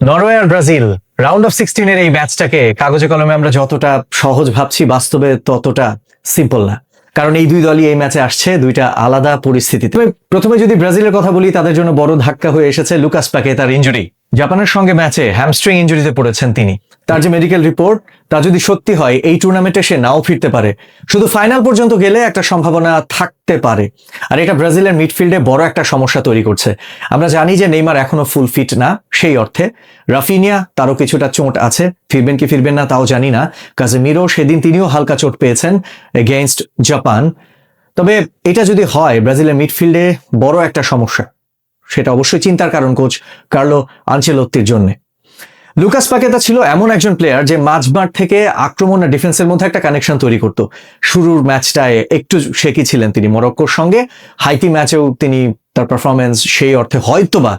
Norway আর Brazil round of 16 এই ম্যাচটাকে কাগজে কলমে আমরা যতটা সহজ ভাবছি, বাস্তবে ততটা সিম্পল না। কারণ এই দুই দলই এই ম্যাচে আসছে দুইটা আলাদা পরিস্থিতিতে। প্রথমে যদি ব্রাজিলের কথা বলি, তাদের জন্য বড় ধাক্কা হয়ে এসেছে লুকাস পাকেতার ইনজুরি। জাপানের সঙ্গে ম্যাচে হ্যামস্ট্রিং ইনজুরিতে পড়েছেন তিনি। তার যে মেডিকেল রিপোর্ট তা যদি সত্যি হয়, এই টুর্নামেন্টে সে নাও ফিরতে পারে। শুধু ফাইনাল পর্যন্ত গেলে একটা সম্ভাবনা থাকতে পারে, আর এটা ব্রাজিলের মিডফিল্ডে বড় একটা সমস্যা তৈরি করছে। আমরা জানি যে নেইমার এখনো ফুল ফিট না, সেই অর্থে রাফিনিয়া তারও কিছুটা চোট আছে, ফিরবেন কি ফিরবেন না তাও জানি না। কাজেমিরো সেদিন তিনিও হালকা চোট পেয়েছেন এগেইনস্ট জাপান। তবে এটা যদি হয় ব্রাজিলের মিডফিল্ডে বড় একটা সমস্যা, সেটা অবশ্যই চিন্তার কারণ কোচ কার্লো আনচেলোত্তির জন্য। লুকাস পাকেতা ছিল এমন একজন প্লেয়ার যে মাঝমাঠ থেকে আক্রমণ আর ডিফেন্সের মধ্যে একটা কানেকশন তৈরি করত। শুরুর ম্যাচটায় একটু শেকি ছিলেন তিনি মরক্কোর সঙ্গে, হাইতি ম্যাচেও তিনি তার পারফরমেন্স সেই অর্থে হয়তোবা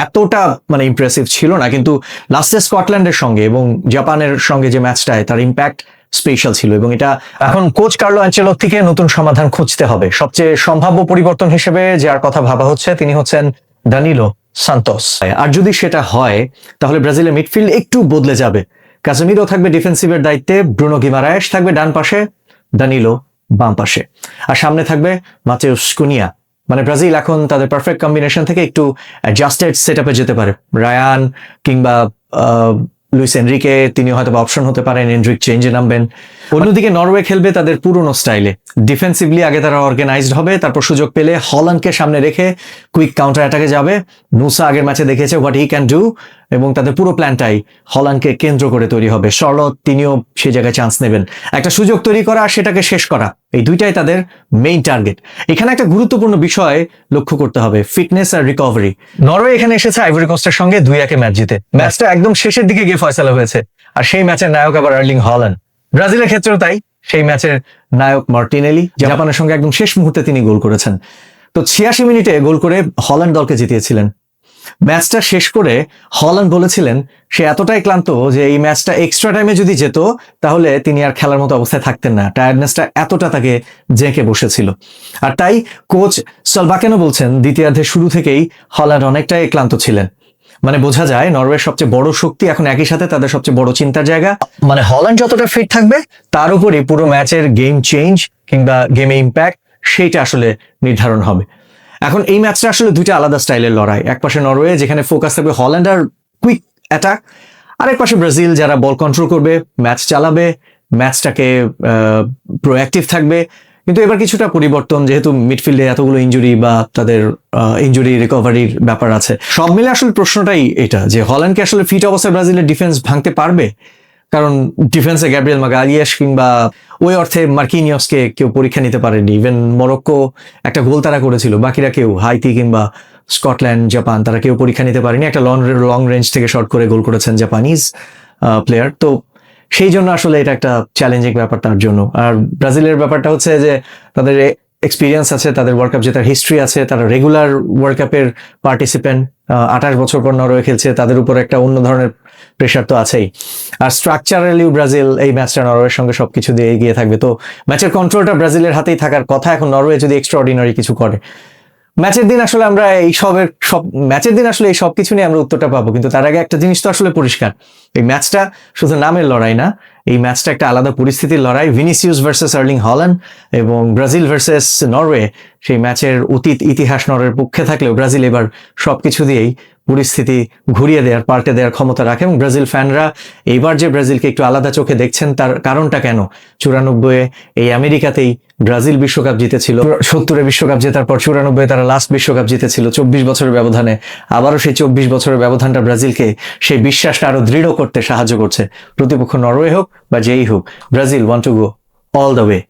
এতটা ইমপ্রেসিভ ছিল না, কিন্তু লাস্টে স্কটল্যান্ডের সঙ্গে এবং জাপানের সঙ্গে যে ম্যাচটায় তার ইম্প্যাক্ট স্পেশাল ছিল। এবং এটা এখন কোচ কার্লো আনচেলোত্তিকে নতুন সমাধান খুঁজতে হবে। সবচেয়ে সম্ভাব্য পরিবর্তন হিসেবে যার কথা ভাবা হচ্ছে তিনি হচ্ছেন দানিলো সান্তোস। আর যদি সেটা হয় তাহলে ব্রাজিলের মিডফিল্ড একটু বদলে যাবে। কাজেমিরো থাকবে ডিফেন্সিভের দায়িত্বে, ব্রুনো গিমারায়েস থাকবে ডান পাশে, দানিলো বাম পাশে, আর সামনে থাকবে মাতেউস কুনিয়া। ব্রাজিল এখন তাদের পারফেক্ট কম্বিনেশন থেকে একটু অ্যাডজাস্টেড সেটআপে যেতে পারে। রায়ান কিংবা লুইস এনরিকে তিনি হয়তো অপশন হতে পারেন, এনরিক চেঞ্জে নামবেন। অন্যদিকে নরওয়ে খেলবে তাদের পুরনো স্টাইলে, ডিফেন্সিভলি আগে তারা অর্গানাইজড হবে, তারপর সুযোগ পেলে হল্যান্ডকে সামনে রেখে কুইক কাউন্টার অ্যাটাকে যাবে। নুসা আগের ম্যাচে দেখেছে হোয়াট হি ক্যান ডু, এবং তাদের পুরো প্ল্যানটাই হল্যান্ডকে কেন্দ্র করে তৈরি হবে। শর্লট তিনিও সেই জায়গায় চান্স নেবেন। একটা সুযোগ তৈরি করা আর সেটাকে শেষ করা, এই দুইটাই তাদের মেইন টার্গেট। এখানে একটা গুরুত্বপূর্ণ বিষয় লক্ষ্য করতে হবে, ফিটনেস আর রিকভারি। নরওয়ে এখানে এসেছে আইভরি কোস্টের সঙ্গে 2-1 ম্যাচ জিতে। ম্যাচটা একদম শেষের দিকে গিয়ে ফয়সালা হয়েছে, আর সেই ম্যাচের নায়ক আবার আর্লিং হল্যান্ড। ব্রাজিলের ক্ষেত্রেও তাই, সেই ম্যাচের নায়ক মার্টিনেলি জাপানের সঙ্গে একদম শেষ মুহূর্তে তিনি গোল করেছেন। তো 86 মিনিটে গোল করে হল্যান্ড দলকে জিতিয়েছিলেন। ম্যাচটা শেষ করে হল্যান্ড বলেছিলেন সে এতটাই ক্লান্ত যে এই ম্যাচটা এক্সট্রা টাইমে যদি যেত তাহলে তিনি আর খেলার মতো অবস্থায় থাকতেন না। টায়ার্ডনেসটা এতটা তাকে জেঁকে বসেছিল। আর তাই কোচ সলবাকেনও বলছেন দ্বিতীয়ার্ধের শুরু থেকেই হল্যান্ড অনেকটাই ক্লান্ত ছিলেন। বোঝা যায় নরওয়ের সবচেয়ে বড় শক্তি এখন একই সাথে তাদের সবচেয়ে বড় চিন্তার জায়গা। হল্যান্ড যতটা ফিট থাকবে তার উপরই পুরো ম্যাচের গেম চেঞ্জ কিংবা গেমে ইম্প্যাক্ট সেইটা আসলে নির্ধারণ হবে। এখন এই ম্যাচটা আসলে দুইটা আলাদা স্টাইলের লড়াই। এক পাশে নরওয়ে যেখানে ফোকাস থাকবে হল্যান্ড আর কুইক অ্যাটাক, আরেক পাশে ব্রাজিল যারা বল কন্ট্রোল করবে, ম্যাচ চালাবে, ম্যাচটাকে প্রোঅ্যাক্টিভ থাকবে। কিন্তু এবার কিছুটা পরিবর্তন, যেহেতু মিডফিল্ডে এতগুলো ইনজুরি বা তাদের ইনজুরি রিকভারির ব্যাপার আছে। সব মিলে আসলে প্রশ্নটাই এটা যে হল্যান্ডকে আসলে ফিট অবস্থায় ব্রাজিলের ডিফেন্স ভাঙতে পারবে। কারণ ডিফেন্সে গ্যাব্রিয়েল মাগালিয়েস কিংবা ওই অর্থে মার্কিনিয়সকে কেউ পরীক্ষা নিতে পারেনি। ইভেন মরক্কো একটা গোল তারা করেছিল, বাকিরা কেউ, হাইতি কিংবা স্কটল্যান্ড, জাপান, তারা কেউ পরীক্ষা নিতে পারেনি। একটা লং রেঞ্জ থেকে শর্ট করে গোল করেছেন জাপানিজ প্লেয়ার। তো সেই জন্য আসলে এটা একটা চ্যালেঞ্জিং ব্যাপার তার জন্য। আর ব্রাজিলের ব্যাপারটা হচ্ছে যে তাদের এক্সপিরিয়েন্স আছে, তাদের ওয়ার্ল্ড কাপ জেতার হিস্ট্রি আছে, তারা রেগুলার ওয়ার্ল্ড কাপের পার্টিসিপেন্ট। 28 বছর পর নরওয়ে খেলছে, তাদের উপর একটা অন্য ধরনের প্রেশার তো আছেই। আর স্ট্রাকচারালিও ব্রাজিল এই ম্যাচটা নরওয়ের সঙ্গে সবকিছু দিয়ে এগিয়ে থাকবে। তো ম্যাচের কন্ট্রোলটা ব্রাজিলের হাতেই থাকার কথা। এখন নরওয়ে যদি এক্সট্রাঅর্ডিনারি কিছু করে, ম্যাচের দিন আসলে আমরা এই সব কিছু নিয়ে আমরা উত্তরটা পাবো। কিন্তু তার আগে একটা জিনিস তো আসলে পরিষ্কার, এই ম্যাচটা শুধু নামের লড়াই না, এই ম্যাচটা একটা আলাদা পরিস্থিতির লড়াই। ভিনিসিয়াস ভার্সেস আর্লিং হল্যান্ড এবং ব্রাজিল ভার্সেস নরওয়ে। সেই ম্যাচের অতীত ইতিহাস নরওয়ের পক্ষে থাকলেও ব্রাজিল এবার সবকিছু দিয়েই পরিস্থিতি ঘুরিয়ে দেওয়ার, পাল্টে দেওয়ার ক্ষমতা রাখে। এবং ব্রাজিল ফ্যানরা এইবার যে ব্রাজিলকে একটু আলাদা চোখে দেখছেন তার কারণটা কেন? 94-এ এই আমেরিকাতেই ব্রাজিল বিশ্বকাপ জিতেছিল, 70-এ বিশ্বকাপ জেতার পর 94-এ তারা লাস্ট বিশ্বকাপ জিতেছিল 24 বছরের ব্যবধানে। আবারও সেই 24 বছরের ব্যবধানটা ব্রাজিলকে সেই বিশ্বাসটা আরো দৃঢ় করতে সাহায্য করছে। প্রতিপক্ষ নরওয়ে হোক বা যেই হোক, Brazil want to go all the way.